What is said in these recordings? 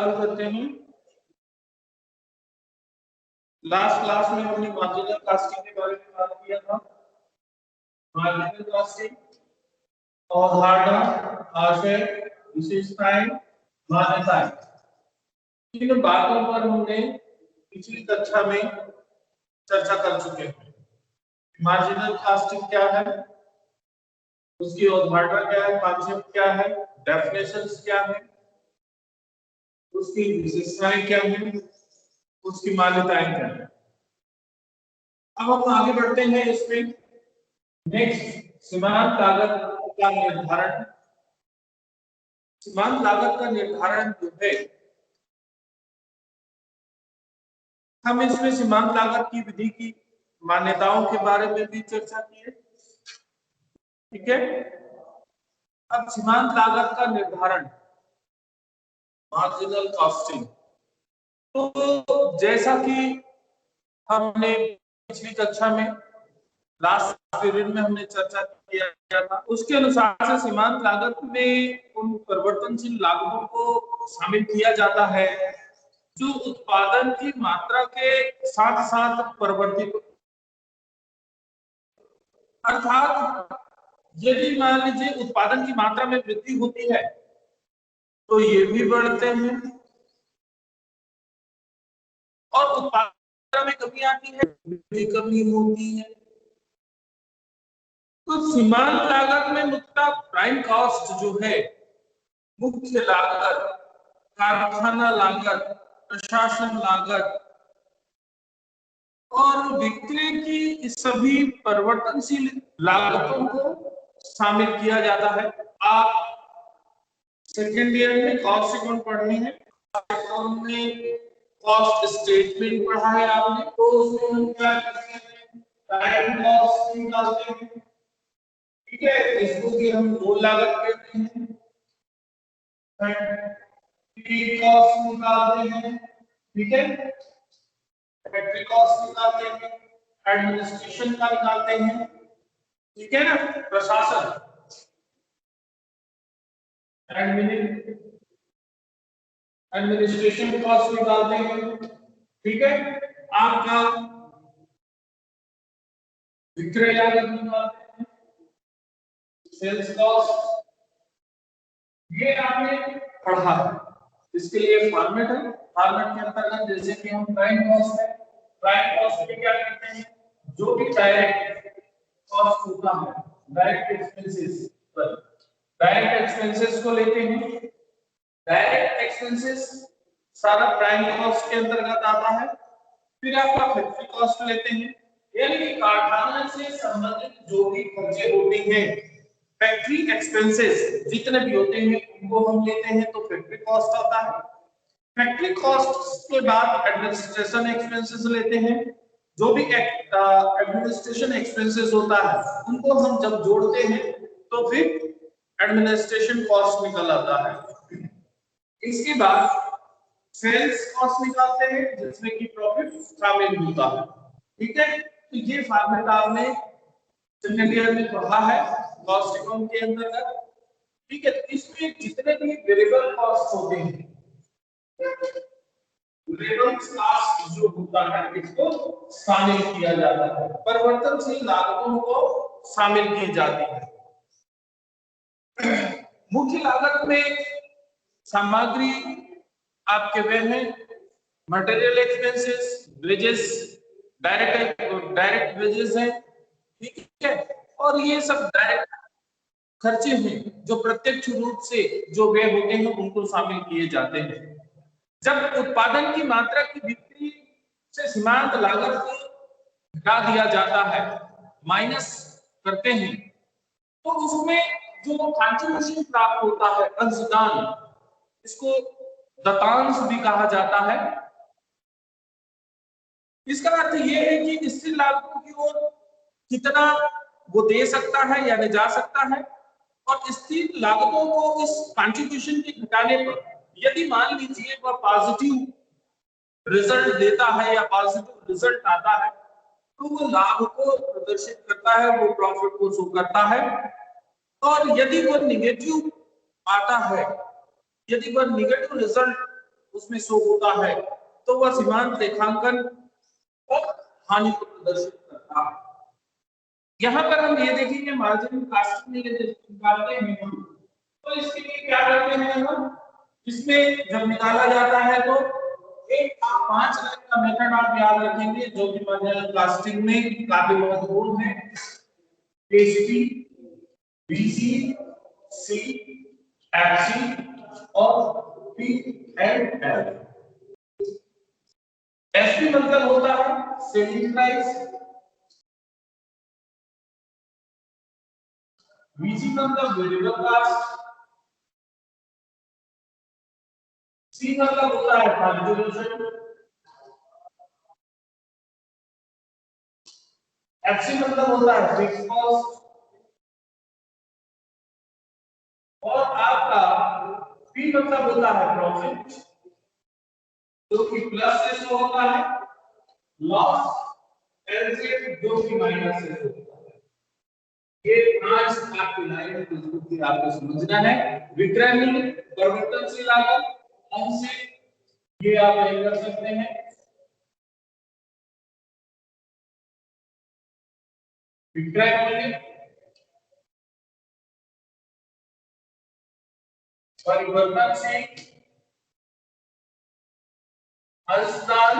चालू करते हैं। लास्ट क्लास में हमने मार्जिनल कॉस्टिंग के बारे में बात किया था। मार्जिनल कॉस्टिंग अवधारणा, आशय, विशेषताएं, मान्यताएं, इन बातों पर हमने पिछली कक्षा में चर्चा कर चुके हैं। मार्जिनल कॉस्टिंग क्या है, उसकी अवधारणा क्या है, कॉन्सेप्ट क्या है, डेफिनेशंस क्या है, उसकी विशेषताएं क्या है, उसकी मान्यताएं क्या है। अब हम आगे बढ़ते हैं इसमें। नेक्स्ट, सीमांत लागत का निर्धारण। सीमांत लागत का निर्धारण जो है, हम इसमें सीमांत लागत की विधि की मान्यताओं के बारे में भी चर्चा की है। ठीक है, अब सीमांत लागत का निर्धारण, मार्जिनल कॉस्टिंग। तो जैसा कि हमने पिछली कक्षा में लास्ट पीरियड में हमने चर्चा किया था, उसके अनुसार से सीमांत लागत में उन परिवर्तनशील लागतों को शामिल किया जाता है जो उत्पादन की मात्रा के साथ साथ परिवर्तित, अर्थात यदि मान लीजिए उत्पादन की मात्रा में वृद्धि होती है तो ये भी बढ़ते हैं, और उत्पादन में कमी आती है, कमी होती है। तो सीमांत लागत में मुख्यतः प्राइम कॉस्ट जो है, मुख्य लागत, कारखाना लागत, प्रशासन लागत और विक्रय की सभी परिवर्तनशील लागतों को शामिल किया जाता है। आप सेकेंड ईयर में कॉस्ट अकाउंट पढ़नी है, अकाउंट में कॉस्ट स्टेटमेंट पढ़ा है आपने, तो उसमें हम क्या करते हैं, प्राइम कॉस्ट निकालते हैं। ठीक है, इसको भी हम मूल लागत कहते हैं। फैक्ट्री कॉस्ट निकालते हैं, ठीक है, फैक्ट्री कॉस्ट निकालते हैं, एडमिनिस्ट्रेशन का निकालते हैं, ठीक है ना, प्रशासन, एडमिनिस्ट्रेशन कॉस्ट निकालते हैं, ठीक है। आपका विक्रय लागत निकालते हैं, सेल्स कॉस्ट, ये आपने पढ़ा है। इसके लिए फॉर्मेट है, फॉर्मेट के अंतर्गत जैसे कि हम प्राइम कॉस्ट है, प्राइम कॉस्ट में क्या करते हैं, जो भी डायरेक्ट कॉस्ट होता है, डायरेक्ट एक्सपेंसेस पर डायरेक्ट एक्सपेंसेस को लेते हैं। डायरेक्ट एक्सपेंसेस सारा प्राइम कॉस्ट के अंतर्गत आता है। फिर आपका फैक्ट्री कॉस्ट लेते हैं, यानी कि कारखाना से संबंधित जो भी खर्चे होते हैं, फैक्ट्री एक्सपेंसेस जितने भी होते हैं उनको हम लेते हैं, तो फैक्ट्री कॉस्ट आता है। फैक्ट्री कॉस्ट के बाद एडमिनिस्ट्रेशन एक्सपेंसेस लेते हैं। जो भी एडमिनिस्ट्रेशन एक्सपेंसेस होता है उनको हम जब जोड़ते हैं तो फिर एडमिनिस्ट्रेशन कॉस्ट निकल आता है। इसके बाद सेल्स कॉस्ट निकालते हैं जिसमें कि प्रॉफिट शामिल होता है। ठीक है, तो ये फॉर्मेट आपने सेकेंड ईयर में पढ़ा है कॉस्ट अकाउंट के अंतर्गत। ठीक है, तो इसमें जितने भी वेरिएबल कॉस्ट होते हैं, वेरिएबल कॉस्ट जो होता है इसको शामिल किया जाता है, परिवर्तनशील लागतों को शामिल की जाती है। मुख्य लागत में सामग्री आपके वे हैं, material expenses, wages, direct wages है, ठीक है, और ये सब डायरेक्ट खर्चे हैं जो प्रत्यक्ष रूप से जो व्यय होते हैं उनको शामिल किए जाते हैं। जब उत्पादन की मात्रा की बिक्री से सीमांत लागत को घटा दिया जाता है, माइनस करते हैं, तो उसमें जो कंट्रीब्यूशन प्राप्त होता है, अंशदान, इसको दत्तांश भी कहा जाता है। इसका अर्थ यह है कि स्थिर लागतों की ओर कितना वो दे सकता है या ले जा सकता है, और स्थिर लागतों को इस कंट्रीब्यूशन के घटाने पर यदि मान लीजिए वह पॉजिटिव रिजल्ट देता है या पॉजिटिव रिजल्ट आता है तो वो लाभ को प्रदर्शित करता है, वो प्रॉफिट को शो करता है। और यदि वो निगेटिव आता है, यदि वह निगेटिव रिजल्ट उसमें शो होता है, तो वह सीमांत लेखांकन और हानि को प्रदर्शित करता है। यहाँ पर हम ये देखेंगे मार्जिनल कॉस्टिंग में यदि निकालते हैं तो इसके लिए क्या करते हैं हम, इसमें जब निकाला जाता है तो एक आप 5 लाइन का मेथड आप याद रखेंगे जो कि मार्जिनल कॉस्टिंग में काफी महत्वपूर्ण है। एसपी, बीसी, सी, एफसी और पी एंड एल। एसपी मतलब होता है सेलिंग प्राइस, बीसी मतलब वेरिएबल कॉस्ट, सी मतलब होता है कंट्रीब्यूशन, एफसी मतलब होता है फिक्स कॉस्ट और आपका पी मतलब होता है प्रॉफिट जो कि प्लस से शो होता है, लॉस एल से जो कि माइनस से शो होता है। ये 5 आपकी लाइन है जिसको कि आपको समझना है। विक्रय मूल्य, परिवर्तनशील लागत, अंश ये आप नहीं कर सकते हैं। विक्रय मूल्य, परिवर्तनशील, अंशदान,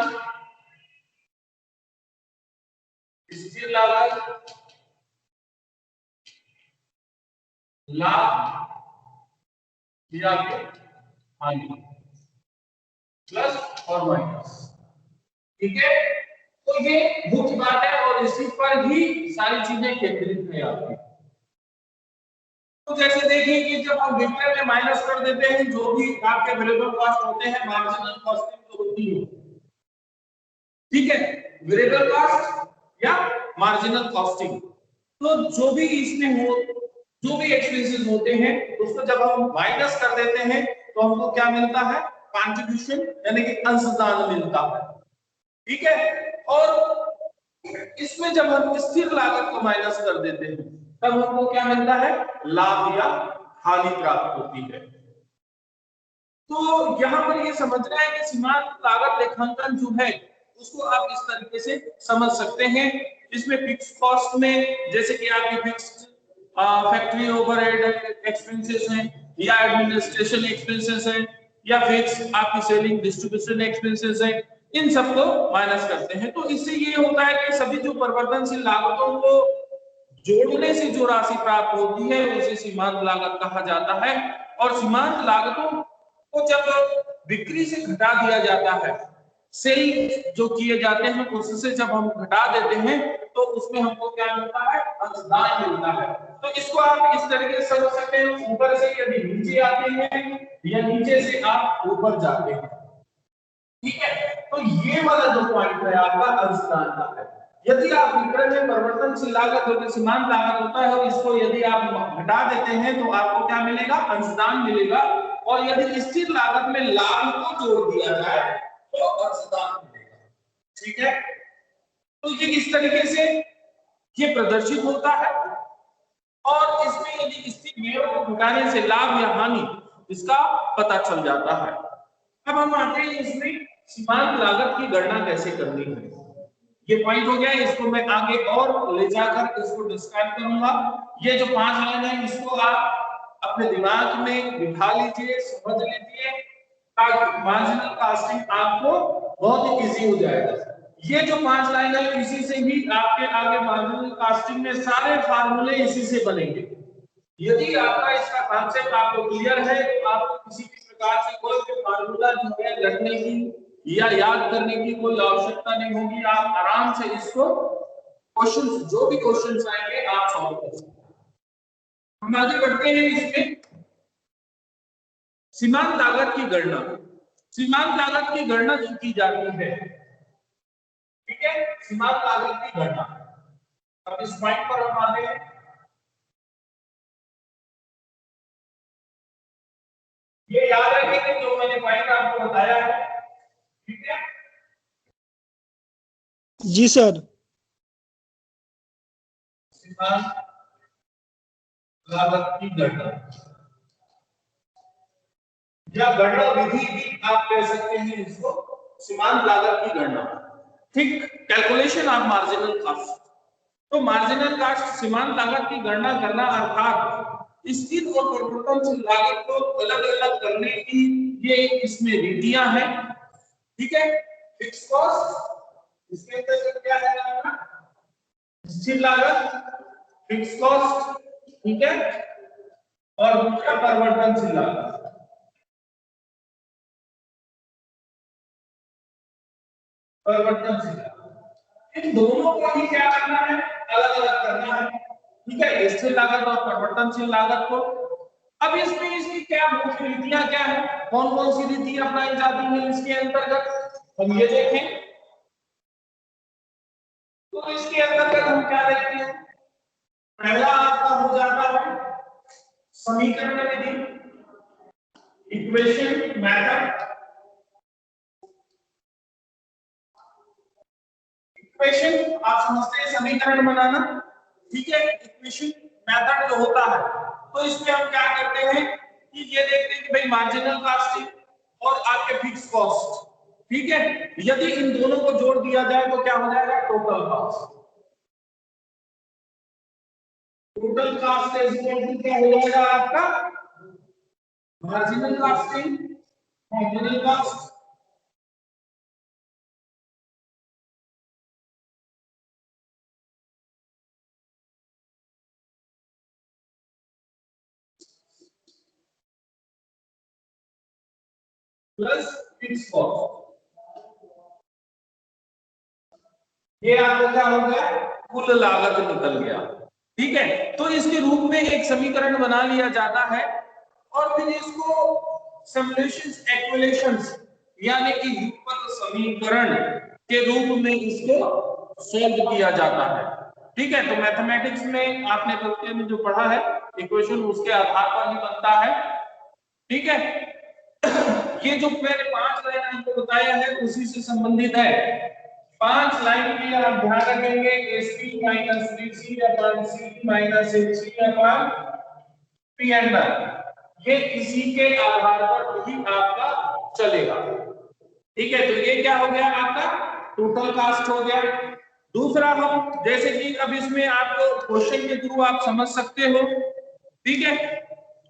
स्थिर लागत, लाभ या फिर हानि, प्लस और माइनस। ठीक है, तो ये मुख्य बात है और इसी पर ही सारी चीजें केंद्रित है आपकी। तो जैसे देखिए कि जब हम विक्रय में माइनस कर देते हैं जो भी आपके वेरिएबल कॉस्ट होते हैं, मार्जिनल कॉस्टिंग जो होती है, ठीक है, वेरिएबल कॉस्ट या मार्जिनल कॉस्टिंग, तो जो भी इसमें हो, जो भी एक्सपेंसेस होते हैं उसको जब हम माइनस कर देते हैं तो हमको क्या मिलता है, कंट्रीब्यूशन यानी कि अंशदान मिलता है। ठीक है, और इसमें जब हम स्थिर लागत को माइनस कर देते हैं तब हमको क्या मिलता है, लाभ या हानि प्राप्त होती है। तो यहाँ पर ये समझना है कि सीमांत लागत लेखांकन जो है उसको आप इस तरीके से समझ सकते हैं। इसमें फिक्स कॉस्ट में जैसे कि आपकी फिक्स्ड फैक्ट्री ओवरहेड एक्सपेंसेस हैं या एडमिनिस्ट्रेशन एक्सपेंसेस हैं या फिक्स आपकी सेलिंग डिस्ट्रीब्यूशन एक्सपेंसेस हैं, इन सबको माइनस करते हैं। तो इससे ये होता है कि सभी जो परिवर्तनशील लागतों को जोड़ने से जो राशि प्राप्त होती है उसे सीमांत लागत कहा जाता है। और सीमांत लागतों को जब बिक्री से घटा दिया जाता है, सेल जो किए जाते हैं उससे जब हम घटा देते हैं तो उसमें हमको क्या मिलता है, अंशदान मिलता है। तो इसको आप इस तरीके से समझ सकते हैं, ऊपर से यदि नीचे आते हैं या नीचे से आप ऊपर जाते हैं। ठीक है, तो ये वाला जो पॉइंट है आपका अंशदान का है। यदि आप विक्रय में परिवर्तनशील लागत जो कि सीमांत लागत होता है इसको यदि आप घटा देते हैं तो आपको क्या मिलेगा, अंशदान मिलेगा। और यदि स्थिर लागत में लाभ को जोड़ दिया जाए तो अंशदान मिलेगा। ठीक है, तो ये इस तरीके से ये प्रदर्शित होता है और इसमें यदि स्थिर व्ययों को घटाने से लाभ या हानि इसका पता चल जाता है। अब हम आते हैं इसमें सीमांत लागत की गणना कैसे करनी है। ये पॉइंट हो गया, इसको मैं आगे और ले जाकर इसको डिस्क्राइब करूंगा। ये जो 5 लाइन है इसको आप अपने दिमाग में बिठा लीजिए, समझ लीजिए ताकि मार्जिनल कॉस्टिंग आपको बहुत ही इजी हो जाएगा। ये जो 5 लाइन है इसी से ही आपके आगे मार्जिनल कॉस्टिंग में सारे फार्मूले इसी से बनेंगे। यदि आपका इसका कॉन्सेप्ट आपको क्लियर है तो आपको किसी भी प्रकार से कोई भी फार्मूला जो है रटने की या याद करने की कोई आवश्यकता नहीं होगी। आप आराम से इसको क्वेश्चंस, जो भी क्वेश्चंस आएंगे आप सॉल्व कर सकते हैं। हम आगे बढ़ते हैं इसमें सीमांत लागत की गणना। सीमांत लागत की गणना जो की जाती है, ठीक है, सीमांत लागत की गणना। अब इस पॉइंट पर हम आते हैं। ये याद रखेंगे जो मैंने पॉइंट आपको बताया है, ठीक है। जी सर। सीमांत लागत की गणना या गणना विधि भी आप कह सकते हैं इसको, सीमांत लागत की गणना। ठीक, कैलकुलेशन ऑफ मार्जिनल कॉस्ट। तो मार्जिनल कॉस्ट सीमांत लागत की गणना करना अर्थात स्थिर और परिवर्तनशील लागत को अलग अलग करने की ये इसमें रीतियां हैं। ठीक है, फिक्स कॉस्ट इसके अंदर क्या है आपका, स्थिर लागत, फिक्स कॉस्ट, ठीक है, और दूसरा परिवर्तनशील लागत। परिवर्तनशील लागत, इन दोनों को ही क्या करना है, अलग अलग करना है। ठीक है, स्थिर लागत और परिवर्तनशील लागत को। अब इसमें इसकी क्या मुख्य रीतियां क्या है, कौन कौन सी रीति अपनाई जाती है इसके अंतर्गत, हम ये देखें। तो इसके अंतर्गत हम क्या देखते हैं, पहला आपका हो जाता है समीकरण विधि, इक्वेशन मेथड। इक्वेशन आप समझते हैं समीकरण बनाना, ठीक है। इक्वेशन मेथड जो होता है, तो इसमें हम क्या करते हैं कि ये देखते हैं कि भाई मार्जिनल कॉस्टिंग और आपके फिक्स कॉस्ट, ठीक है, यदि इन दोनों को जोड़ दिया जाए तो क्या हो जाएगा, total cost. Total cost is equal to क्या हो जाएगा आपका, marginal costing, marginal cost plus fix cost. ये आपको क्या हो गया, कुल लागत निकल गया। ठीक है, तो इसके रूप में एक समीकरण बना लिया जाता है और फिर इसको समेशंस एक्विलेशंस यानी कि व्युत्पन्न समीकरण के रूप में इसको सोल्व किया जाता है। ठीक है, तो मैथमेटिक्स में आपने तृतीय में जो पढ़ा है इक्वेशन उसके आधार पर ही बनता है। ठीक है, ये जो मैंने 5 लाइन आपको बताया है उसी से संबंधित है। 5 लाइन में आप ध्यान रखेंगे SP minus BC upon C minus AC upon P and ये इसी के आधार पर ही आपका चलेगा। ठीक है, तो ये क्या हो गया आपका, टोटल कास्ट हो गया। दूसरा हम जैसे कि अब इसमें आपको क्वेश्चन के थ्रू आप समझ सकते हो, ठीक है,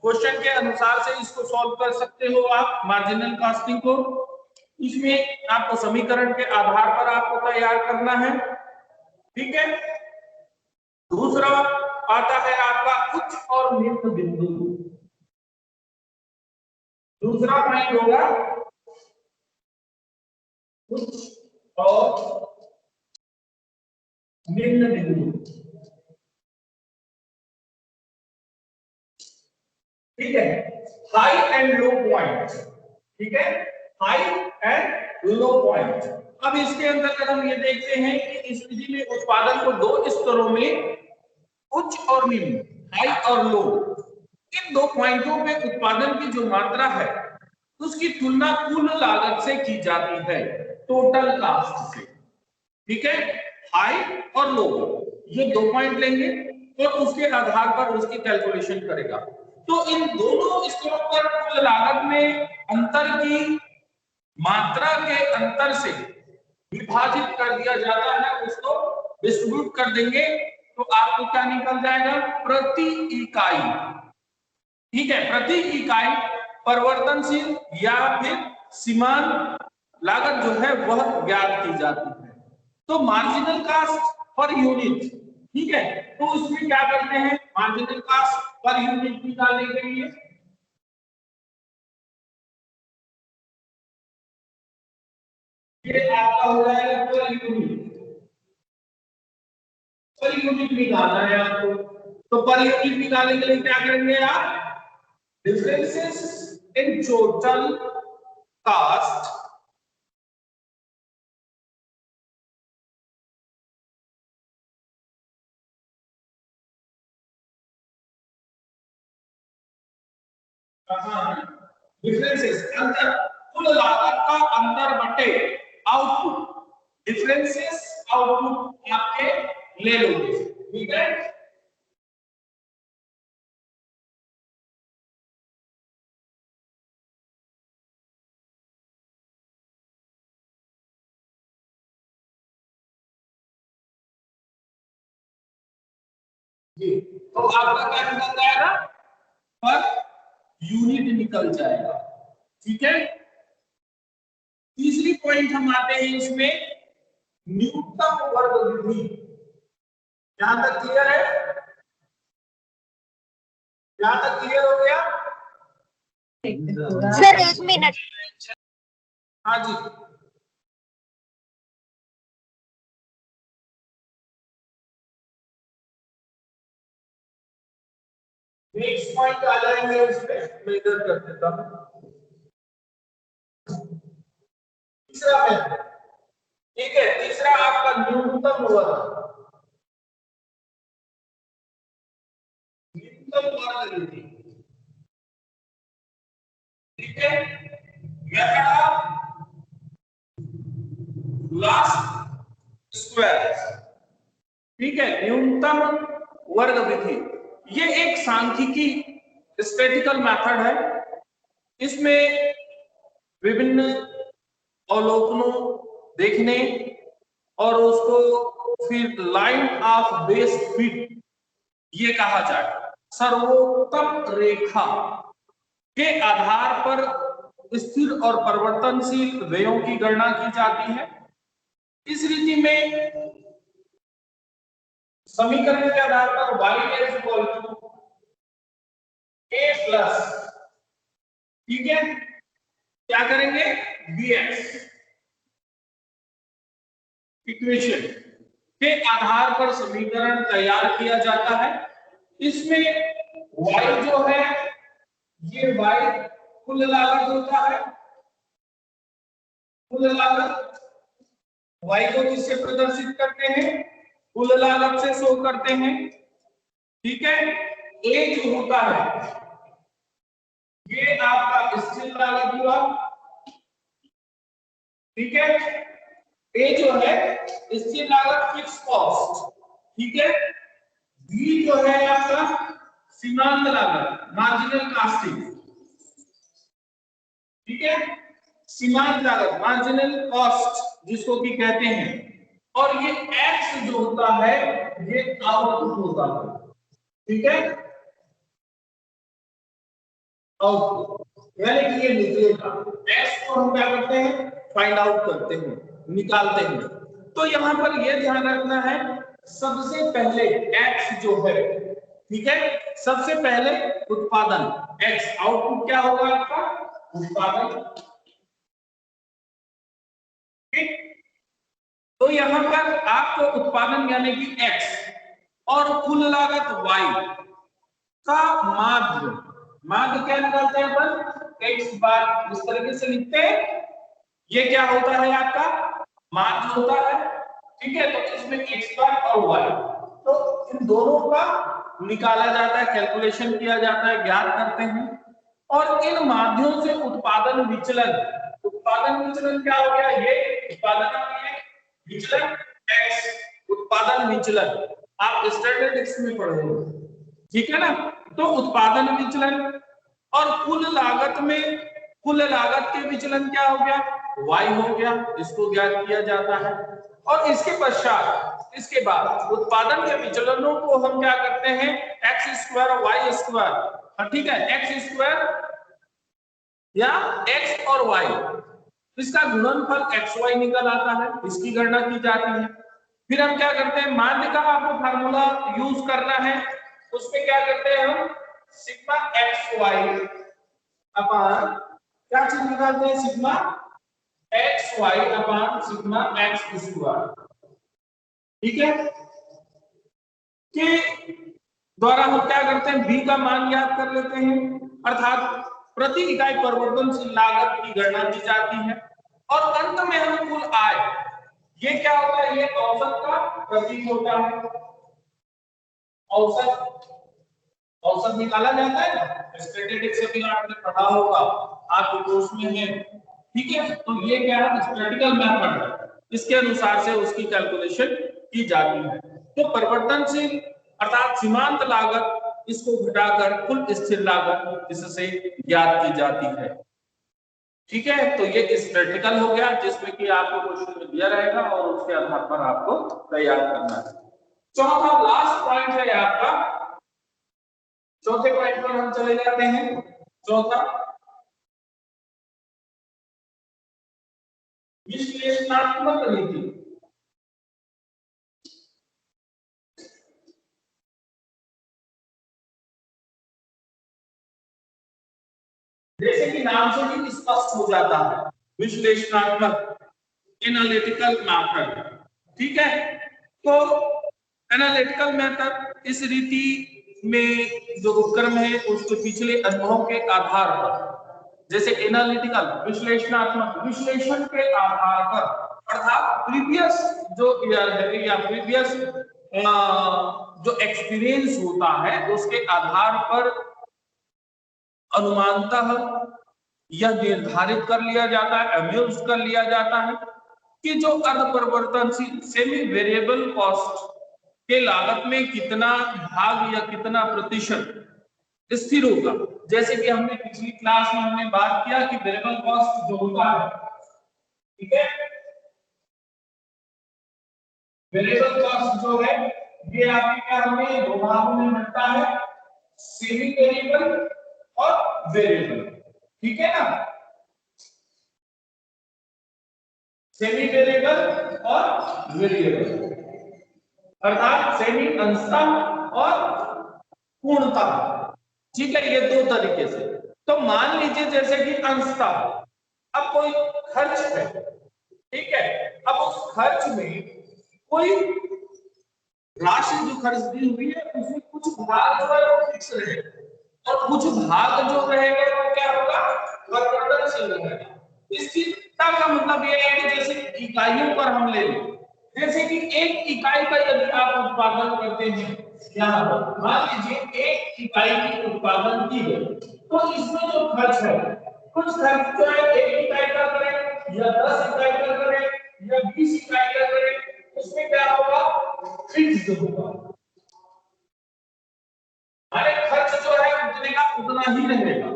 क्वेश्चन के अनुसार से इसको सॉल्व कर सकते हो आप मार्जिनल कॉस्टिंग को। इसमें आपको समीकरण के आधार पर आपको तैयार करना है। ठीक है, दूसरा आता है आपका उच्च और निम्न बिंदु। दूसरा पॉइंट होगा उच्च और निम्न बिंदु। ठीक है, हाई एंड लो पॉइंट। ठीक है, हाई एंड लो पॉइंट। अब इसके अंतर्गत हम ये देखते हैं कि इस विधि में उत्पादन को 2 स्तरों में, उच्च और निम्न, हाई और लो, इन 2 पॉइंटों पे उत्पादन की जो मात्रा है उसकी तुलना कुल लागत से की जाती है, टोटल कास्ट से। ठीक है, हाई और लो ये 2 पॉइंट लेंगे और उसके आधार पर उसकी कैलकुलेशन करेगा। तो इन दोनों स्तरों पर कुल लागत में अंतर की मात्रा के अंतर से विभाजित कर दिया जाता है, उसको डिस्ट्रीब्यूट कर देंगे तो आपको क्या निकल जाएगा, प्रति इकाई। ठीक है, प्रति इकाई परिवर्तनशील या फिर सीमांत लागत जो है वह ज्ञात की जाती है। तो मार्जिनल कॉस्ट पर यूनिट, ठीक है, तो उसमें क्या करते हैं, मार्जिनल कॉस्ट पर यूनिट निकालने के लिए ये आपका हो जाएगा पर यूनिट। पर यूनिट निकालना है आपको, तो पर यूनिट निकालने के लिए क्या करेंगे आप, differences in total cast differences अंतर, कुल लागत का अंतर बटे आउटपुट, डिफरेंसेस आउटपुट आपके ले लोगे। ठीक है, ये तो आपका क्या निकल जाएगा, पर यूनिट निकल जाएगा। ठीक है, तीसरी पॉइंट हम आते हैं इसमें, न्यूनतम वर्ग विधि। यहां तक क्लियर है? यहां तक क्लियर हो गया? Sir 1 minute. हाँ जी, नेक्स्ट पॉइंट आ जाएंगे इसमें, मैं इधर कर देता हूं। तीसरा है, ठीक है, तीसरा आपका न्यूनतम वर्ग, न्यूनतम वर्ग विधि। ठीक है, मेथड ऑफ लास्ट स्क्वायर। ठीक है, न्यूनतम वर्ग विधि, ये एक सांख्यिकी स्टैटिस्टिकल मेथड है। इसमें विभिन्न अवलोकनों देखने और उसको फिर लाइन ऑफ बेस फिट ये कहा जाए, सर्वोत्तम रेखा के आधार पर स्थिर और परिवर्तनशील व्ययों की गणना की जाती है। इस रीति में समीकरण के आधार पर y is equal to a plus, ठीक है, क्या करेंगे, bx इक्वेशन के आधार पर समीकरण तैयार किया जाता है। इसमें y जो है, ये y कुल लागत होता है। कुल लागत y को किससे प्रदर्शित करते हैं, कुल लागत से शो करते हैं। ठीक है, a जो होता है ये आपका स्थिर लागत हुआ। ठीक है, a जो है स्थिर लागत, फिक्स कॉस्ट। ठीक है, b जो है आपका सीमांत लागत, मार्जिनल कॉस्टिंग। ठीक है, सीमांत लागत, मार्जिनल कॉस्ट जिसको कि कहते हैं। और ये x जो होता है ये आउटपुट होता है। ठीक है, आउटपुट यानी कि ये निकलेगा, x को हम क्या करते हैं, फाइंड आउट करते हैं, निकालते हैं। तो यहां पर यह ध्यान रखना है, सबसे पहले x जो है, ठीक है, सबसे पहले उत्पादन x, आउटपुट क्या होगा आपका, उत्पादन। ठीक, तो यहां पर आपको उत्पादन यानी कि x और कुल लागत y का माध्य, माध्य क्या निकालते हैं अपन, x बार, इस तरीके से लिखते हैं। ये क्या होता है आपका, माध्य होता है। ठीक है, तो इसमें x बार और y, तो इन दोनों का निकाला जाता है, कैलकुलेशन किया जाता है, ज्ञात करते हैं। और इन माध्यमों से उत्पादन विचलन, उत्पादन विचलन क्या हो गया, ये उत्पादन विचलन x, उत्पादन विचलन आप स्टैटिस्टिक्स में पढ़े हो। ठीक है ना, तो उत्पादन विचलन और कुल लागत में, कुल लागत के विचलन क्या हो गया, y हो गया, इसको ज्ञात किया जाता है। और इसके पश्चात, इसके बाद उत्पादन के विचलनों को हम क्या करते हैं, x स्क्वायर और y स्क्वायर, ठीक है, x स्क्वायर या x और y, इसका गुणनफल xy निकल आता है, इसकी गणना की जाती है। फिर हम क्या करते हैं, माध्य का आपको फार्मूला यूज करना है, उसमें क्या करते हैं हम, सिग्मा xy अपान, क्या चीज निकालते हैं, सिग्मा xy अपान सिग्मा x स्क्वायर। ठीक है, के द्वारा हम क्या करते हैं, b का मान ज्ञात कर लेते हैं, अर्थात प्रति इकाई परिवर्तनशील लागत की गणना की जाती है। और अंत में हम कुल आय, ये क्या होता है, ये औसत का प्रतीक होता है। औसत, औसत निकाला जाता है ना, स्टैटिस्टिक्स से भी आपने पढ़ा होगा, आपके कोर्स में है। ठीक है, तो ये क्या है, स्टैटिस्टिकल मेथड है, इसके अनुसार से उसकी कैलकुलेशन की जाती है। तो परिवर्तनशील अर्थात सीमांत लागत, इसको घटाकर कुल स्थिर लागत इससे ज्ञात की जाती है। ठीक है, तो ये स्टैटिस्टिकल हो गया, जिसमें कि आपको क्वेश्चन में दिया रहेगा और उसके आधार पर आपको तैयार करना है। चौथा लास्ट पॉइंट है आपका, चौथे पॉइंट पर हम चले जाते हैं। चौथा विश्लेषणात्मक रीति। जैसे कि नाम से ही स्पष्ट हो जाता है, विश्लेषणात्मक, एनालिटिकल मेथड। ठीक है, तो एनालिटिकल मेथड इस रीति में जो उपक्रम है उसके पिछले अनुभवों के आधार पर, जैसे एनालिटिकल विश्लेषणात्मक, विश्लेषण के आधार पर, अर्थात प्रीवियस जो ईयर है या प्रीवियस जो एक्सपीरियंस होता है उसके आधार पर अनुमानतः यह निर्धारित कर लिया जाता है, अम्यूज कर लिया जाता है कि जो अर्ध परिवर्तनशील सेमी वेरिएबल कॉस्ट के लागत में कितना भाग या कितना प्रतिशत स्थिर होगा। जैसे कि हमने पिछली क्लास में हमने बात किया कि वेरिएबल कॉस्ट जो होता है, ठीक है, वेरिएबल कॉस्ट जो है ये आपके क्या हमें दो भागों में बनता है, सेमी वेरिएबल और वेरिएबल। ठीक है ना, सेमी वेरिएबल और वेरिएबल, अर्थात सेमी अंशतः और पूर्णतः। ठीक है, ये दो तरीके से। तो मान लीजिए जैसे कि अंशतः, अब कोई खर्च है, ठीक है, अब उस खर्च में कोई राशि जो खर्च दी हुई है उसमें कुछ भाग जो है वो फिक्स रहे और कुछ भाग जो रहेगा वो क्या होगा, परिवर्तनशील रहेगा। इसकी का मतलब ये है कि जैसे इकाइयों पर हम ले लें, जैसे कि एक इकाई का यदि आप उत्पादन करते हैं, यहाँ पर मान लीजिए एक इकाई की उत्पादन की है, तो इसमें जो खर्च है, कुछ खर्च जो है एक इकाई का करें या 10 इकाई का करें या 20 इकाई का करें, उसमें क्या होगा, फिक्स होगा। हमारे खर्च जो है उतने का उतना ही रहेगा,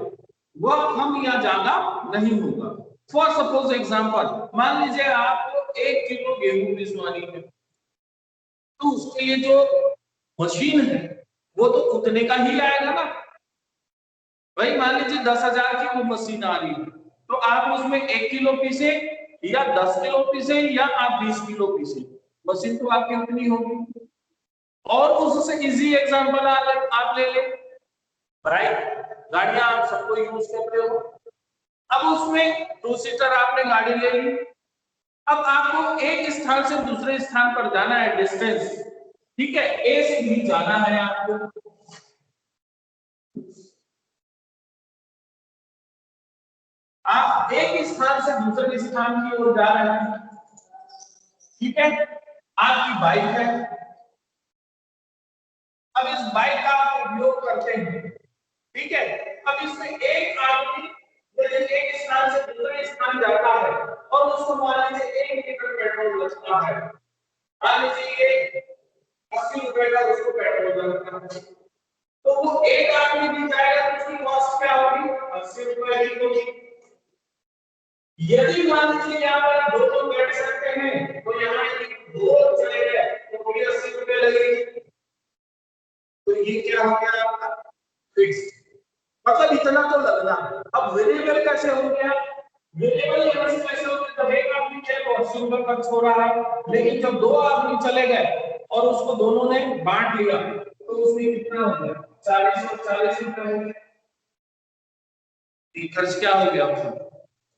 वह कम या ज्यादा नहीं होगा। फॉर सपोज एग्जांपल, मान लीजिए आपको 1 किलो गेहूं पिसवानी है, तो उसके लिए जो मशीन है वो तो उतने का ही आएगा ना भाई। मान लीजिए 10,000 की वो मशीन आ रही है, तो आप उसमें 1 किलो पीसे या 10 किलो पीसे या आप 20 किलो पीसे, मशीन तो आपकी उतनी होगी। और उससे इजी एग्जांपल आप ले लें, राइट, गाड़ियां आप सबको यूज करते हो, अब उसमें 2 सीटर आपने गाड़ी ले ली, अब आपको एक स्थान से दूसरे स्थान पर जाना है, डिस्टेंस, ठीक है, ए से भी जाना है आपको, आप एक स्थान से दूसरे स्थान की ओर जा रहे हैं, ठीक है, आपकी बाइक है, अब इस बाइक का आप उपयोग करते हैं, ठीक है, अब इसमें एक आदमी यदि एक स्थान से दूसरे स्थान जाता है और उसको मान लीजिए 1 लीटर पेट्रोल लगता है, मान लीजिए 80 रुपए का उसको पेट्रोल लगता है, तो वो एक आदमी भी जाएगा तो उसकी कॉस्ट क्या होगी, 80 रुपए की होगी। यदि मान लीजिए यहाँ पर दो लोग बैठ सकते हैं तो यहाँ दो चले गए तो पूरी 80 रुपए लगेगी, तो ये क्या हो गया आपका फिक्स, मतलब इतना तो लगना है। अब वेरिएबल कैसे हो गया, वेरिएबल यहाँ से कैसे हो गया, जब एक आदमी है तो 80 रुपए खर्च हो रहा है, लेकिन जब दो आदमी चले गए और उसको दोनों ने बांट लिया तो उसमें कितना हो गया, 40 और 40 रुपए हो गए, खर्च क्या हो गया उसमें,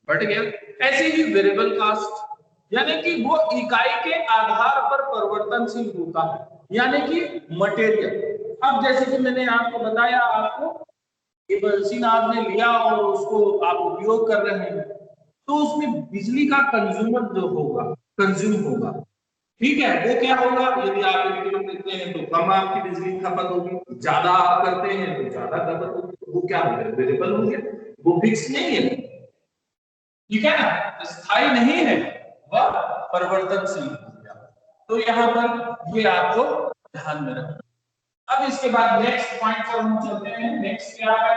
बढ़ गया। ऐसे ही वेरिएबल कास्ट यानी कि वो इकाई के आधार पर परिवर्तनशील होता है, यानी कि मटेरियल। अब जैसे कि मैंने आपको बताया, आपको ये मशीन आपने लिया और उसको आप उपयोग कर रहे हैं, तो उसमें बिजली का कंज्यूमर जो होगा, कंज्यूम होगा, ठीक है, वो क्या होगा, यदि आप 1 किलो लेते हैं तो कम आपकी बिजली खपत होगी, ज्यादा आप करते हैं तो ज्यादा खपत होगी, तो वो क्या हो गया, वेरिएबल हो गया, वो फिक्स नहीं है, ठीक है ना, स्थायी नहीं है, वह परिवर्तनशील हो गया। तो यहाँ पर ये आपको ध्यान में रखना। अब इसके बाद नेक्स्ट पॉइंट पर हम चलते हैं, नेक्स्ट क्या है,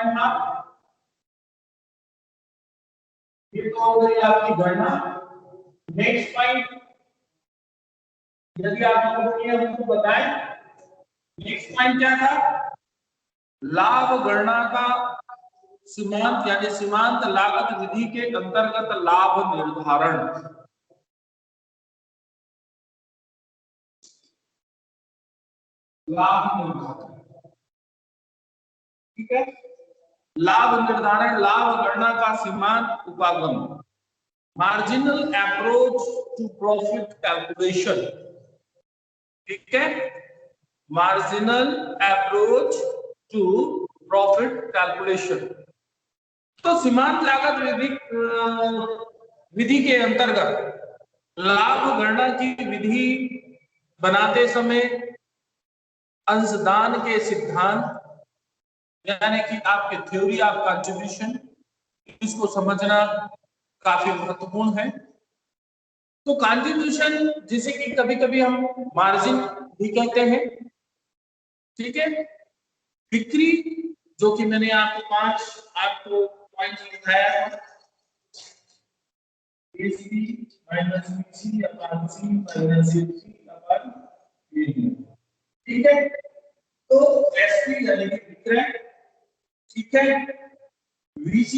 ये तो हो गई आपकी गणना। नेक्स्ट पॉइंट यदि आप लोगों ने हमको बताएं। नेक्स्ट पॉइंट क्या था? लाभ गणना का सीमांत यानी सीमांत लागत विधि के अंतर्गत लाभ निर्धारण। लाभ निर्धारण, ठीक है। लाभ निर्धारण, लाभ गणना का सीमांत उपागम, marginal approach to profit calculation, ठीक है। Marginal approach to profit calculation. तो सीमांत लागत विधि के अंतर्गत लाभ गणना की विधि बनाते समय अंशदान के सिद्धांत यानी कि आपके थ्योरी ऑफ कंट्रीब्यूशन, इसको समझना काफी महत्वपूर्ण है। तो कंट्रीब्यूशन जिसे कि कभी कभी हम मार्जिन भी कहते हैं, ठीक है। बिक्री जो कि मैंने आपको आपको पॉइंट दिखाया है, AC minus BC upon C minus AC upon AD, ठीक है। तो SP यानी कि विक्रय, ठीक है। VC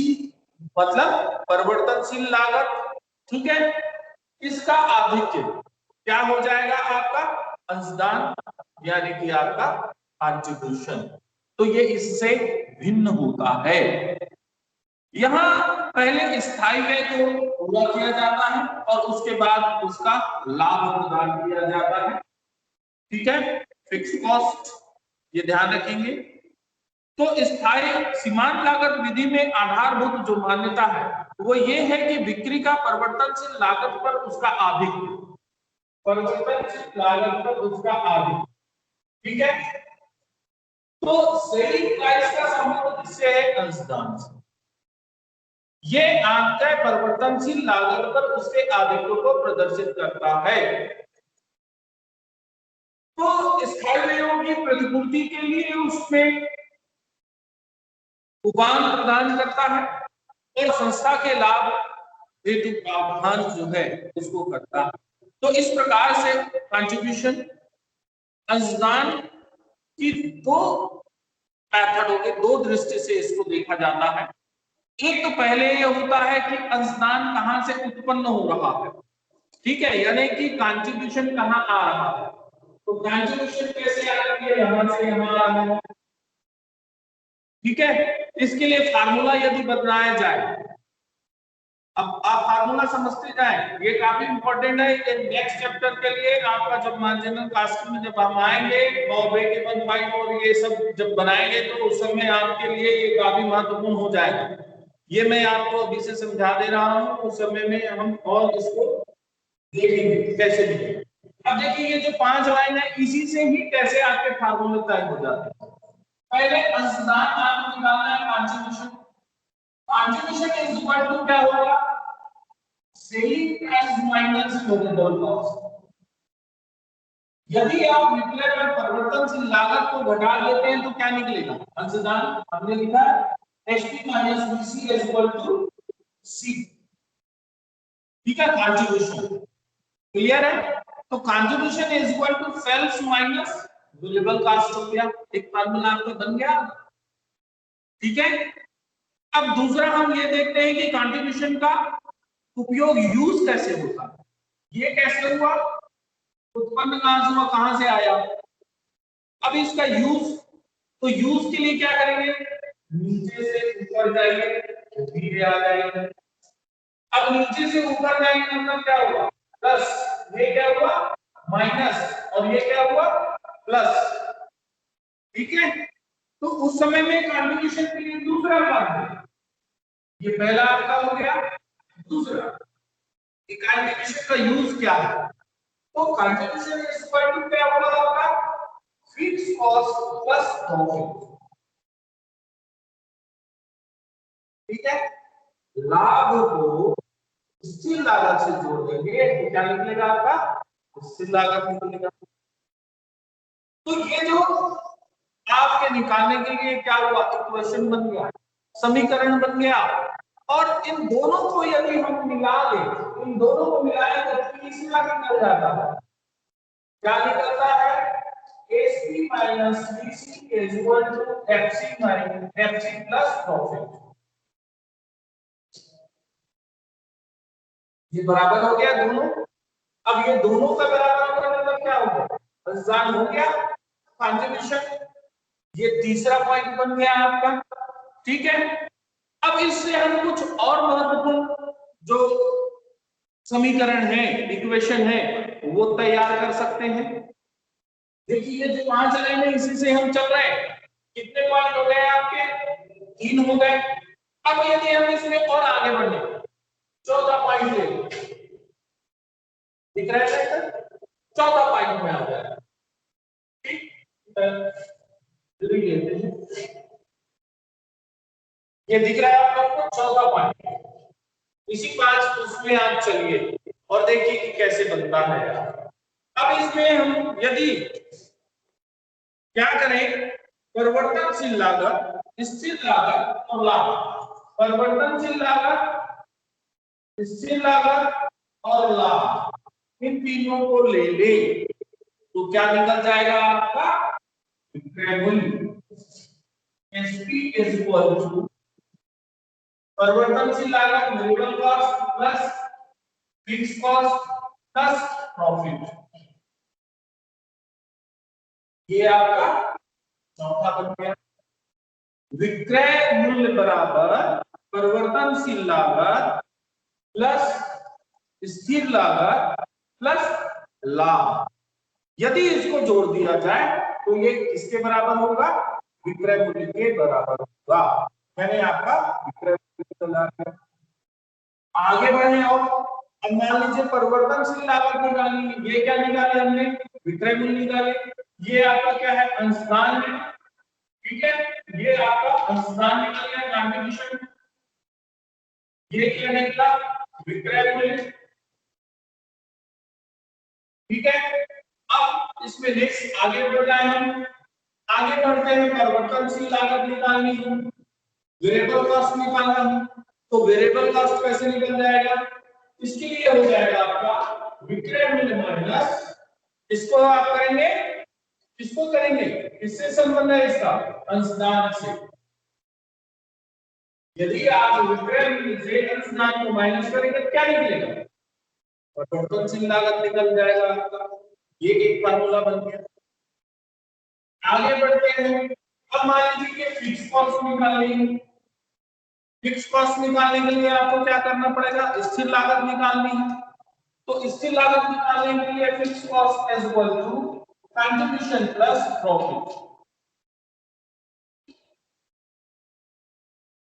मतलब परिवर्तनशील लागत, ठीक है। इसका आधिक्य क्या हो जाएगा? आपका अंशदान यानी कि आपका कंट्रीब्यूशन। तो ये इससे भिन्न होता है। यहां पहले स्थायी व्यय को पूरा किया जाता है और उसके बाद उसका लाभ प्रदान किया जाता है, ठीक है। फिक्स कॉस्ट ये ध्यान रखेंगे। तो स्थायी सीमांत लागत विधि में आधारभूत जो मान्यता है वो ये है कि बिक्री का परिवर्तनशील लागत पर उसका आधिक्य, परिवर्तनशील लागत पर उसका आधिक्य, ठीक है। तो सेलिंग प्राइस का संबंध किससे है? अंशदान से। ये आपका परिवर्तनशील लागत पर उसके आधिक्य को प्रदर्शित करता है। तो स्थायी व्ययों की प्रतिपूर्ति के लिए उसमें उपांग प्रदान करता है और संस्था के लाभ हेतु प्रावधान जो है उसको करता है। तो इस प्रकार से कंट्रीब्यूशन अंशदान की दो मेथडों के दो दृष्टि से इसको देखा जाता है। एक तो पहले ये होता है कि अंशदान कहां से उत्पन्न हो रहा है, ठीक है, यानी कि कंट्रीब्यूशन कहां आ रहा है। तो कंट्रीब्यूशन कैसे आ रही है? यहां से यहां आ रहा है, ठीक है। इसके लिए फार्मूला यदि बनाया जाए, अब आप फार्मूला समझते जाएं, ये काफी इंपॉर्टेंट है नेक्स्ट चैप्टर के लिए। आपका जब मार्जिनल कॉस्टिंग में जब हम आएंगे और ब्रेक इवन पॉइंट और ये सब जब बनाएंगे तो उस समय आपके लिए ये काफी महत्वपूर्ण हो जाएगा। ये मैं आपको अभी से समझा दे रहा हूं, उस समय में हम और इसको देखेंगे कैसे लिखेंगे। अब देखिए ये जो 5 लाइन है इसी से ही कैसे आपके फार्मूले तय हो जाते हैं। पहले अंशदान आपको निकालना है, contribution. Contribution is equal to क्या होगा? Selling price minus variable cost. यदि आप विक्रय पर परिवर्तनशील लागत को घटा देते हैं तो क्या निकलेगा? अंशदान। हमने लिखा है HP minus BC is equal to C, ठीक है। कंट्रीब्यूशन क्लियर है? तो contribution is equal to sales minus variable cost हो गया, एक फार्मूला आपका बन गया, ठीक है। अब दूसरा हम ये देखते हैं कि कंट्रीब्यूशन का उपयोग यूज कैसे होता है। ये कैसे हुआ? उत्पन्न कहां से हुआ, कहां से आया? अब इसका यूज, तो यूज के लिए क्या करेंगे? नीचे से ऊपर जाएंगे तो धीरे आ जाएंगे। अब नीचे से ऊपर जाएंगे मतलब क्या हुआ? प्लस, ये क्या हुआ? माइनस, और ये क्या हुआ? प्लस, ठीक है। तो उस समय में कंट्रीब्यूशन के लिए दूसरा फार्मूला, ये पहला आपका हो गया। दूसरा, कंट्रीब्यूशन का यूज क्या है? तो कंट्रीब्यूशन इज इक्वल टू क्या होगा आपका? फिक्स कॉस्ट प्लस प्रॉफिट, ठीक है। लाभ को स्थिर लागत से जोड़ देंगे तो क्या निकलेगा आपका? स्थिर लागत निकलेगा। तो ये जो आपके निकालने के लिए क्या हुआ? इक्वेशन बन गया, समीकरण बन गया। और इन दोनों को यदि हम मिला लें, इन दोनों को मिलाएं तो तीसरा निकल जाता है। क्या निकलता है SP minus BC is equal to FC minus FC plus profit. ये बराबर हो गया दोनों। अब ये दोनों का बराबर होगा मतलब क्या होगा, अंशदान हो गया कंट्रीब्यूशन। ये तीसरा पॉइंट बन गया आपका, ठीक है। अब इससे हम कुछ और महत्वपूर्ण जो समीकरण है, इक्वेशन है, वो तैयार कर सकते हैं। देखिए ये जो 5 लाइन है इसी से हम चल रहे हैं। कितने पॉइंट हो गए आपके, 3 हो गए। अब यदि हम इसमें और आगे बढ़े, 14 पॉइंट ले, दिख रहा है सर, 14 पॉइंट में आ जाए, ठीक। लेते हैं, ये दिख रहा है आप लोग को 14 पॉइंट। इसी 5 उसमें आप चलिए और देखिए कि कैसे बनता है। अब इसमें हम यदि क्या करें, परिवर्तनशील लागत, स्थिर लागत और लाभ। परिवर्तनशील लागत, स्थिर लागत और लाभ, इन तीनों को ले ले तो क्या निकल जाएगा आपका विक्रय मूल्य। एसपी इज इक्वल टू परिवर्तनशील लागत variable cost plus fix cost plus profit. ये आपका चौथा बन गया। विक्रय मूल्य बराबर परिवर्तनशील लागत प्लस स्थिर लागत प्लस लाभ। यदि इसको जोड़ दिया जाए तो ये किसके बराबर होगा, विक्रय मूल्य के बराबर होगा। मैंने आपका विक्रय मूल्य निकाला। आगे बढ़े और अब मान लीजिए परिवर्तनशील लागत निकाली, ये क्या निकाले हमने, विक्रय मूल्य निकाले। ये आपका क्या है, अंशदान है, ठीक है। ये आपका अंशदान निकल गया, कंट्रीब्यूशन। ये क्या निकला, विक्रय मूल्य, ठीक है। अब इसमें नेक्स्ट आगे बढ़ जाए हम, आगे बढ़ते हैं। परिवर्तनशील लागत निकालनी है, वेरिएबल कॉस्ट निकालना है, तो वेरिएबल कॉस्ट कैसे निकल जाएगा, इसके लिए हो जाएगा आपका विक्रय मूल्य माइनस, इसको आप करेंगे, किसको करेंगे, किससे संबंध है इसका, अंशदान से। यदि आप विक्रय मूल्य से अंशदान को माइनस करेंगे तो क्या निकलेगा, परिवर्तनशील लागत निकल जाएगा आपका। ये एक फार्मूला बन गया। आगे बढ़ते हैं। अब मान लीजिए कि फिक्स कॉस्ट निकालनी है। फिक्स कॉस्ट निकालने के लिए आपको क्या करना पड़ेगा, स्थिर लागत निकालनी है। तो स्थिर लागत निकालने के लिए fix cost is equal to contribution plus profit,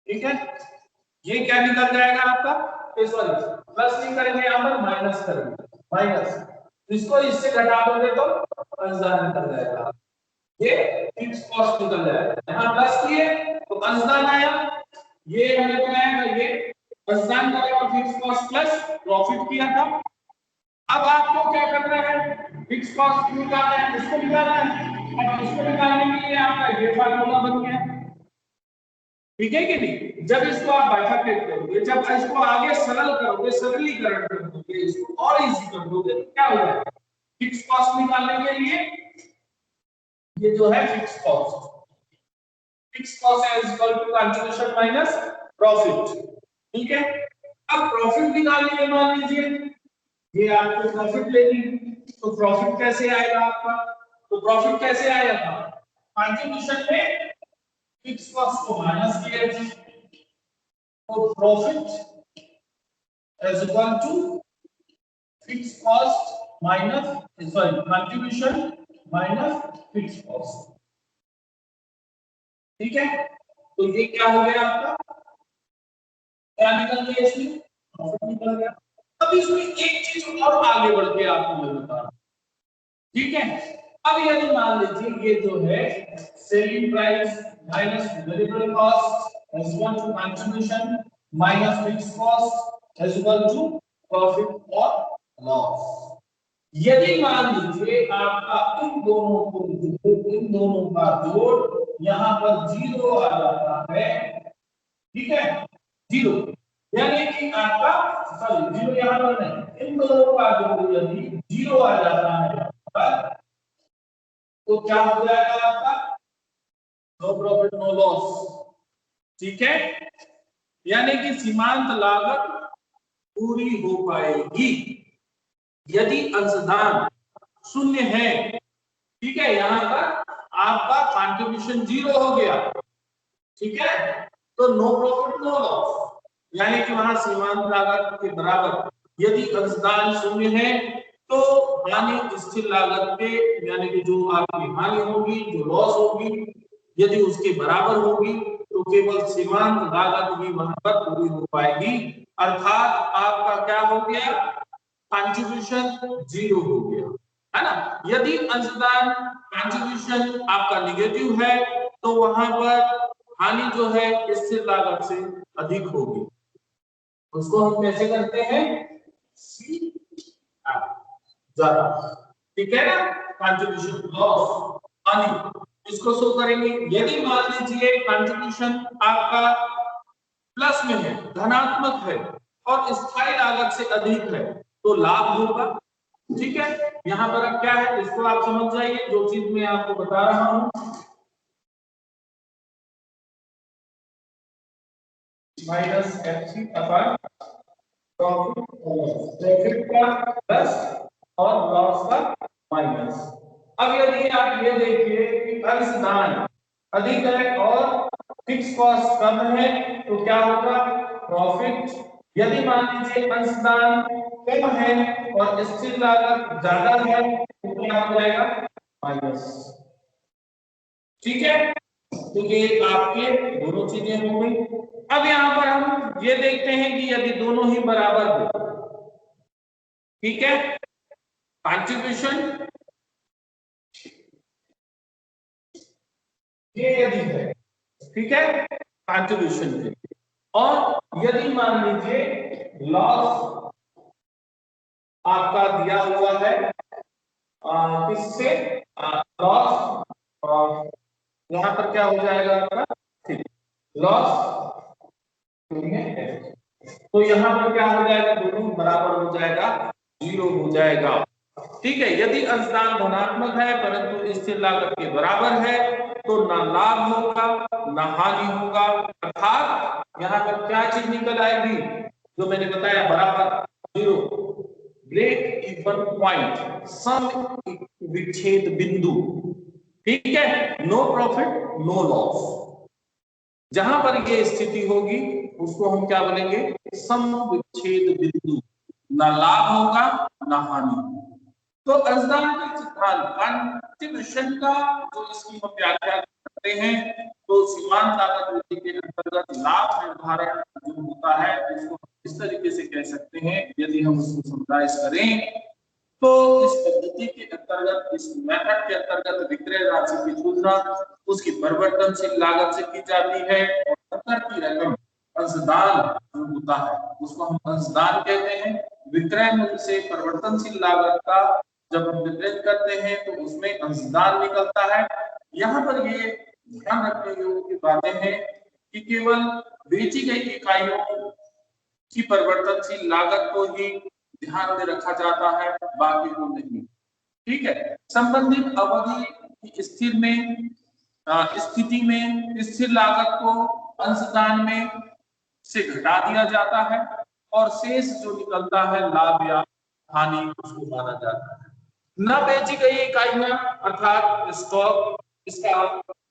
ठीक है। ये क्या निकल जाएगा आपका, सॉरी प्लस नहीं करेंगे, यहां पर माइनस करेंगे, माइनस, इसको इससे घटा दोगे तो अंशदान निकल जाएगा। ये फिक्स कॉस्ट निकल जाएगा, यहां प्लस किए तो अंशदान आया, ये हमें बनाया, ये अंशदान का फिक्स कॉस्ट प्लस प्रॉफिट किया था। अब आपको क्या करना है, फिक्स कॉस्ट निकालना है, इसको निकालना है। अब इसको निकालने के लिए आपका ये फार्मूला बन गया, ठीक है कि नहीं। जब इसको आप बाइफरकेट करोगे, जब इसको आगे सरल करोगे, सरलीकरण कर दोगे, इसको और इजी कर दोगे तो क्या हो जाएगा, फिक्स कॉस्ट निकालने के लिए ये जो है fix cost, fix cost is equal to contribution minus profit, ठीक है। अब प्रॉफिट निकालने के मान लीजिए ये आपको प्रॉफिट लेनी है, तो प्रॉफिट कैसे आएगा आपका, तो प्रॉफिट कैसे आएगा, कंट्रीब्यूशन में फिक्स कॉस्ट को माइनस किया थे, तो profit is equal to fix cost minus sorry contribution minus fix cost, ठीक है। तो ये क्या हो गया आपका, क्या निकल गया, इसमें प्रॉफिट निकल गया। अब इसमें एक चीज और आगे बढ़ के आपको मैं बता रहा हूं, ठीक है। अब यदि मान लीजिए ये जो है selling price minus variable cost is equal to contribution minus fix cost is equal to profit और लॉस। यदि मान लीजिए आपका इन दोनों को, इन दोनों का जोड़ यहां पर 0 आ जाता है, ठीक है, 0, यानी कि आपका सॉरी 0 यहां पर नहीं, इन दोनों का जोड़ यदि 0 आ जाता है क्या हो जाएगा आपका नो प्रॉफिट नो लॉस। ठीक है, यानी कि सीमांत लागत पूरी हो पाएगी यदि अंशदान शून्य है। ठीक है, यहां पर आपका कंट्रीब्यूशन 0 हो गया। ठीक है, तो नो प्रॉफिट नो लॉस, यानी कि वहां सीमांत लागत के बराबर यदि अंशदान शून्य है तो हानि स्थिर लागत के यानी कि जो आपकी हानि होगी, जो लॉस होगी, यदि उसके बराबर होगी तो केवल सीमांत लागत ही वहां पर पूरी हो पाएगी। अर्थात आपका क्या हो गया, कंट्रीब्यूशन 0 हो गया, है ना। यदि अंशदान कंट्रीब्यूशन आपका निगेटिव है तो वहां पर हानि जो है स्थिर लागत से अधिक होगी। उसको हम कैसे करते हैं, सी ज्यादा। ठीक है ना, कंट्रीब्यूशन लॉस हानि इसको शो करेंगे। यदि मान लीजिए कंट्रीब्यूशन आपका प्लस में है, धनात्मक है और स्थायी लागत से अधिक है तो लाभ होगा। ठीक है, यहां पर अब क्या है इसको आप समझ जाइए, जो चीज मैं आपको बता रहा हूं। माइनस एफसी अपॉन प्रॉफिट का प्लस और लॉस का माइनस। अब यदि आप ये देखिए कि अंशदान अधिक है और फिक्स कॉस्ट कम है तो क्या होगा, प्रॉफिट। यदि मान लीजिए अंशदान कम है और स्थिर लागत ज्यादा है तो क्या हो जाएगा, माइनस। ठीक है, तो ये आपके दोनों चीजें हो गई। अब यहां पर हम ये देखते हैं कि यदि दोनों ही बराबर हो, ठीक है, कंट्रीब्यूशन ये यदि है, ठीक है, कंट्रीब्यूशन के, और यदि मान लीजिए लॉस आपका दिया हुआ है किससे, लॉस, यहां पर क्या हो जाएगा आपका, ठीक, लॉस तो यहां पर क्या हो जाएगा, दोनों बराबर हो जाएगा, 0 हो जाएगा। ठीक है, यदि अंशदान धनात्मक है परंतु स्थिर लागत के बराबर है तो ना लाभ होगा ना हानि होगा। अर्थात यहां पर क्या चीज निकल आएगी, जो मैंने बताया बराबर 0, ब्रेक इवन पॉइंट, सम विच्छेद बिंदु। ठीक है, नो प्रॉफिट नो लॉस, जहां पर ये स्थिति होगी उसको हम क्या बोलेंगे, सम विच्छेद बिंदु, ना लाभ होगा ना हानि होगा। तो अंशदान का सिद्धांत कंट्रीब्यूशन का जो इसकी हम व्याख्या करते हैं तो सीमांत लागत विधि के अंतर्गत लाभ निर्धारण जो होता है उसको इस तरीके से कह सकते हैं। यदि हम उसको समराइज करें तो इस पद्धति के अंतर्गत, इस मेथड के अंतर्गत विक्रय राशि की तुलना उसकी परिवर्तनशील लागत से की जाती है और अंतर की रकम अंशदान जो होता है उसको हम अंशदान कहते हैं। विक्रय मूल्य से परिवर्तनशील लागत का जब हम विपरीत करते हैं तो उसमें अंशदान निकलता है। यहाँ पर ये ध्यान रखने योग्य बातें हैं कि केवल बेची गई इकाइयों की परिवर्तनशील लागत को ही ध्यान में रखा जाता है, बाकी को नहीं। ठीक है, संबंधित अवधि की स्थिर में स्थिति में स्थिर लागत को अंशदान में से घटा दिया जाता है और शेष जो निकलता है लाभ या हानि उसको माना जाता है। न बेची गई इकाइयां अर्थात स्टॉक, इसका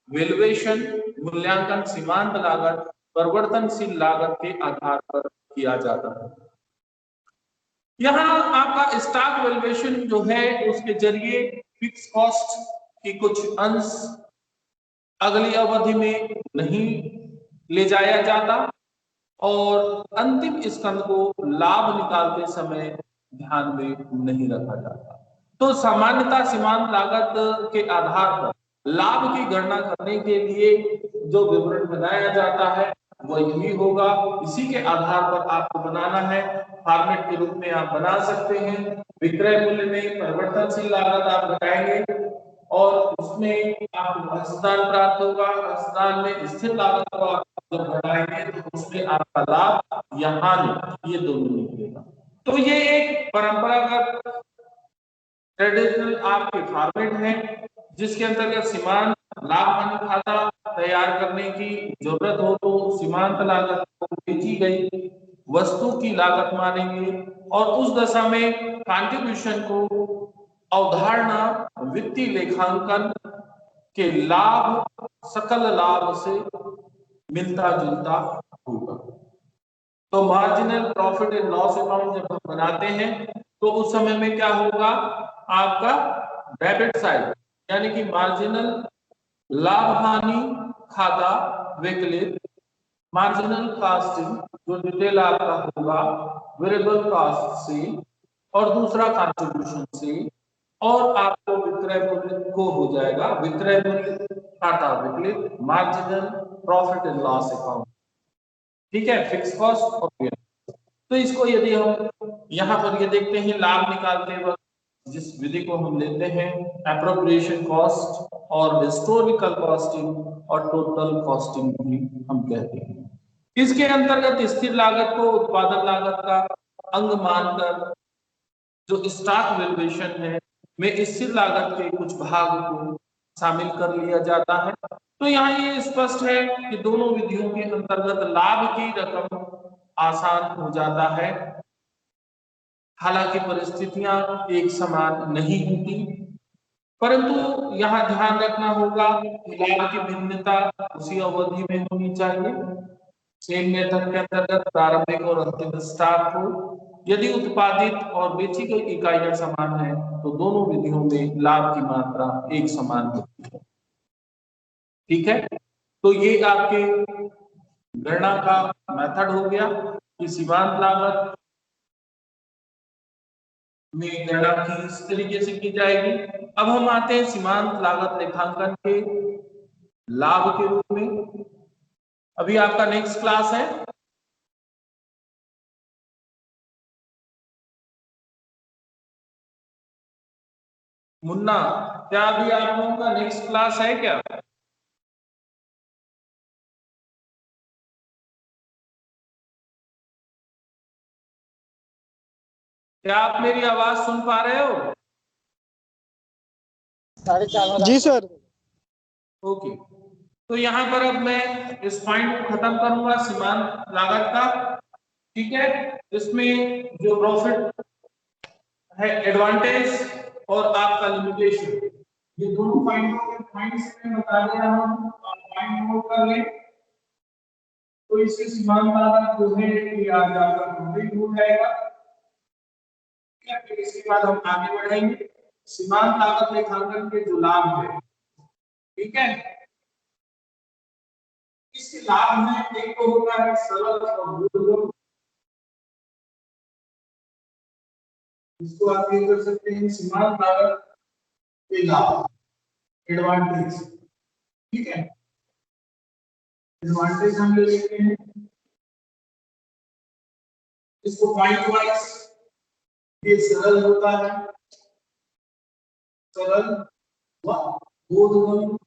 वैल्यूएशन मूल्यांकन सीमांत लागत परिवर्तनशील लागत के आधार पर किया जाता है। यहाँ आपका स्टॉक वैल्यूएशन जो है उसके जरिए फिक्स कॉस्ट की कुछ अंश अगली अवधि में नहीं ले जाया जाता और अंतिम स्कंद को लाभ निकालते समय ध्यान में नहीं रखा जाता। तो सामान्यतः सीमांत लागत के आधार पर लाभ की गणना करने के लिए जो विवरण बनाया जाता है वो यही होगा, इसी के आधार पर आपको बनाना है। फॉर्मेट के रूप में आप बना सकते हैं, विक्रय मूल्य में परिवर्तनशील लागत आप घटाएंगे और उसमें आपको अंशदान प्राप्त होगा, अंशदान में स्थिर लागत को आप जब घटाएंगे तो उसमें आपका लाभ या हानि ये दोनों निकलेगा। तो ये एक परंपरागत ट्रेडिशनल आपके फॉर्मेट है जिसके अंतर्गत सीमांत लाभ हानि खाता तैयार करने की जरूरत हो तो सीमांत लागत को बेची गई वस्तु की लागत मानेंगे और उस दशा में कंट्रीब्यूशन को अवधारणा वित्तीय लेखांकन के लाभ सकल लाभ से मिलता जुलता होगा। तो marginal profit and loss account जब हम बनाते हैं तो उस समय में क्या होगा, आपका डेबिट साइड यानी कि मार्जिनल लाभ हानि खाता विकलित मार्जिनल कॉस्टिंग जो डिटेल आपका होगा वेरिएबल कॉस्ट से और दूसरा कंट्रीब्यूशन से और आपको विक्रय मूल्य को हो जाएगा विक्रय मूल्य खाता विकलित marginal profit and loss account. ठीक है, फिक्स कॉस्ट और वेरिएबल। तो इसको यदि हम यहाँ पर ये देखते हैं लाभ निकालते वक्त जिस विधि को हम लेते हैं एप्रोप्रिएशन कॉस्ट और हिस्टोरिकल कॉस्टिंग और टोटल कॉस्टिंग भी हम कहते हैं। इसके अंतर्गत स्थिर लागत को उत्पादन लागत का अंग मानकर जो स्टॉक वैल्यूएशन है में स्थिर लागत के कुछ भाग को शामिल कर लिया जाता है। तो यहाँ ये स्पष्ट है कि दोनों विधियों के अंतर्गत लाभ की रकम आसान हो जाता है, हालांकि परिस्थितियां एक समान नहीं होती, परंतु यहाँ ध्यान रखना होगा कि लाभ की भिन्नता उसी अवधि में होनी चाहिए। सेम मेथड के अंतर्गत प्रारंभिक और अंतिम स्टॉक को यदि उत्पादित और बेची गई इकाइयां समान है तो दोनों विधियों में लाभ की मात्रा एक समान होती है। ठीक है, तो ये आपके गणना का मेथड हो गया कि सीमांत लागत में गणना की इस तरीके से की जाएगी। अब हम आते हैं सीमांत लागत लेखांकन के लाभ के रूप में। अभी आपका नेक्स्ट क्लास है मुन्ना, क्या अभी आप लोगों का नेक्स्ट क्लास है क्या? क्या आप मेरी आवाज सुन पा रहे हो? 4:30 जी सर। ओके, तो यहाँ पर अब मैं इस पॉइंट को खत्म करूंगा सीमांत लागत का। ठीक है, इसमें जो प्रॉफिट है एडवांटेज और आपका लिमिटेशन ये दोनों पॉइंट्स में बता दे रहा हूँ, आप पॉइंट नोट कर लें। तो इसकी सीमांत लागत जो है ये आज आपका कंप्लीट हो जाएगा। फिर इसके बाद हम आगे बढ़ेंगे सीमांत लागत लेखांकन के जो लाभ है। ठीक है, इसके लाभ में एक तो होता है सरल और मूल, इसको आप ये कर सकते हैं सीमांत लागत के लाभ एडवांटेज। ठीक है, एडवांटेज हम ले लेते हैं इसको पॉइंट वाइज। ये सरल होता है, सरल व बोधगम्य।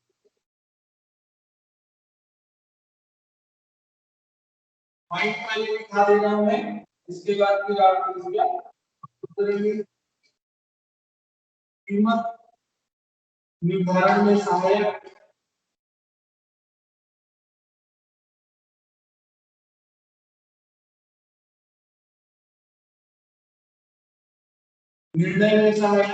पॉइंट पहले लिखा दे रहा हूं मैं, इसके बाद फिर आप इसका करेंगे। कीमत निर्धारण में सहायक निर्णय में सहायक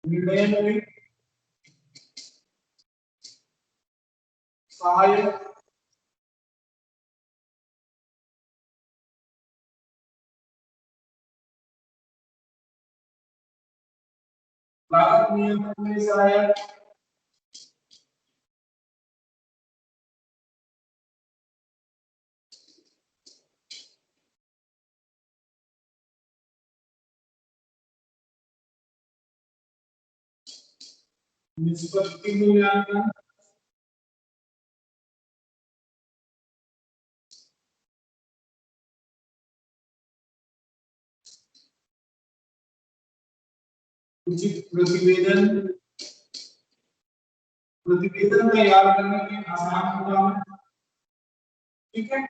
निर्णय में सहायक लागत नियंत्रण में सहायक निष्पत्ति मूल्यांकन उचित प्रतिवेदन प्रतिवेदन तैयार करने में आसान होता है। ठीक है,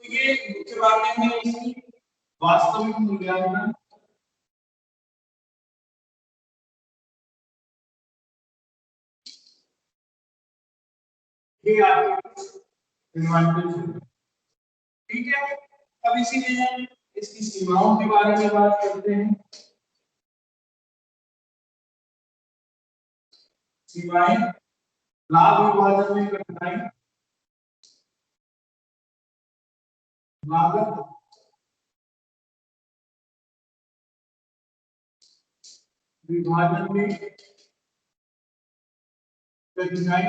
ये मुख्य बातें हैं इसकी। वास्तविक मूल्यांकन, ये आपके एडवांटेज है। ठीक है, अब इसीलिए हम इसकी सीमाओं के बारे में बात करते हैं। सीमाएं, लाभ विभाजन में कठिनाई, लागत, विभाजन में कठिनाई,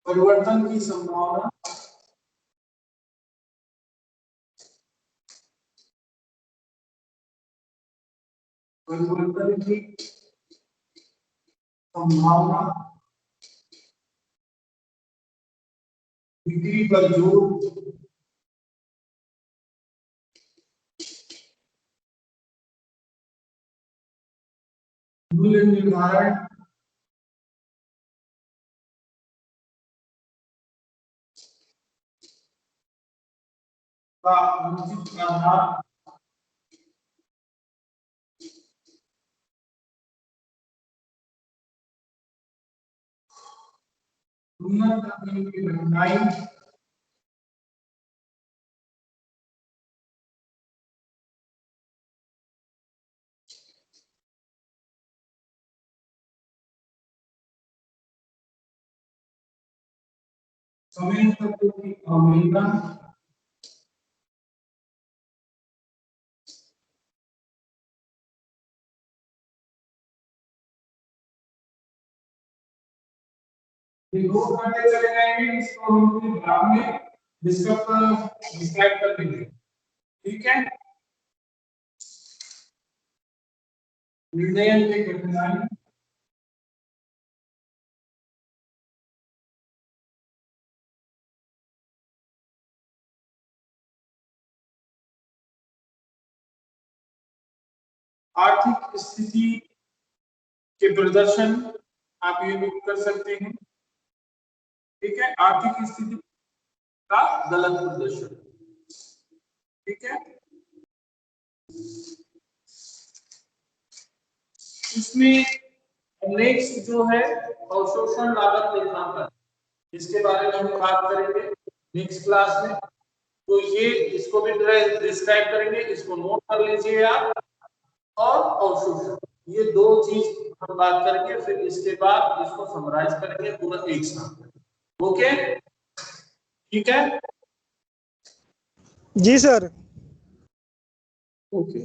परिवर्तन की संभावना, परिवर्तन की संभावना, बिक्री पर जोर, मूल्य निर्धारण, का अनुचित आधार, उन्नत तकनीक की कठिनाई, समय तत्वों की अवहेलना, ये दो घंटे चले जाएंगे, इसको हम अपने ग्राम में डिस्क्राइब कर देंगे। ठीक है, निर्णय की कठिनाई, आर्थिक स्थिति के प्रदर्शन, आप ये भी कर सकते हैं। ठीक है, आर्थिक स्थिति का गलत प्रदर्शन। ठीक है, इसमें नेक्स्ट जो है अवशोषण लागत लेखांकन, इसके बारे में हम बात करेंगे नेक्स्ट क्लास में। तो ये इसको भी डिस्क्राइब करेंगे, इसको नोट कर लीजिए आप। और अवशोषण, ये दो चीज हम बात करेंगे, फिर इसके बाद इसको समराइज करेंगे पूरा एक साथ। ओके, ठीक है जी सर। ओके।